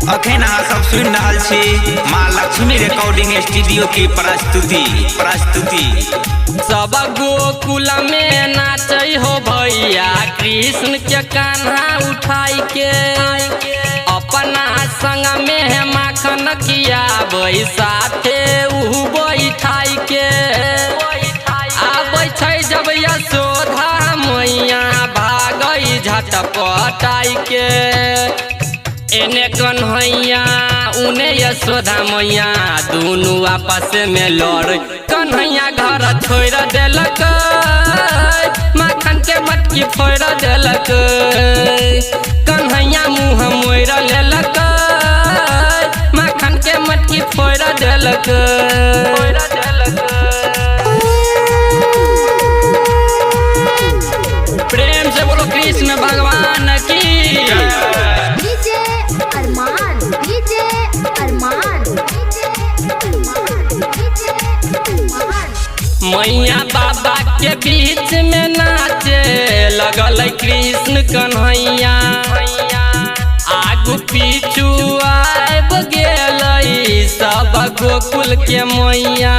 अखन अहाँ सब सुन रहल छी माँ लक्ष्मी रिकॉर्डिंग स्टूडियो की प्रस्तुति। सब गोकुल में नाचै हो भैया कृष्ण के कान्हा उठाई के, अपना संग में माखन खियाबै साथे उ बैठाई के। आबै छै जब यशोदा मैया भागै झटपटाई के, एने कन्हैया उने यशोदा मैया दुनू आपस में लड़। कन्हैया घर छोड़ देलक, माखन के मटकी फोड़ देलक, कन्हैया मुँह मोड़ लेलक, माखन के मटकी फोड़ देलक। प्रेम से बोलो कृष्ण भगवान की। मैया बाबा के बीच में नाचे लगल कृष्ण कन्हैया, आगू पीछू आब गेलै सब गोकुल के मैया।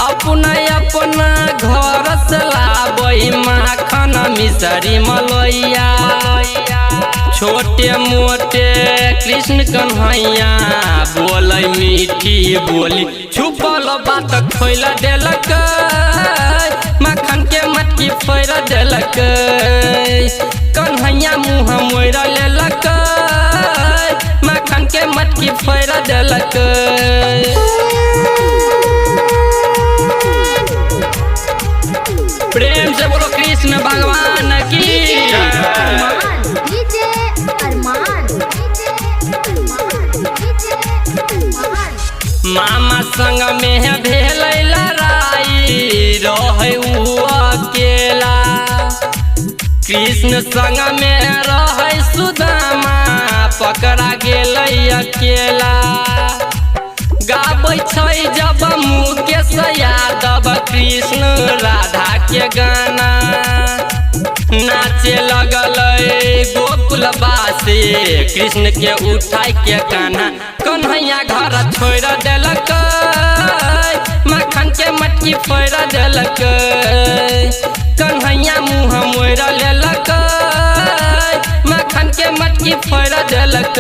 अपना अपना घर से लाबै माखन मिसरी मलैया, छोटे मोटे कृष्ण कन्हैया बोलै मीठी बोली, छुपल बात खोल देलक, माखन के मटकी फोड़ देलक, कन्हैया मुँह मोड़ लेलक, माखन के मटकी फोड़ देलक। प्रेम से बोलो कृष्ण भगवान की। मामा संग में भेल लड़ाई रहे उ अकेला, कृष्ण संग में रहे सुदामा पकड़ा गेल अकेला। गाबै छै जब मुकेश यादव कृष्ण राधा के गाना, नाचे लगल गोकुल वासी कृष्ण के उठाई के कान्हा। कन्हैया घर छोड़ देलक, माखन के मटकी फोड़ देलक, कन्हैया मुँह मोड़ लेलक, माखन के मटकी फोड़ देलक।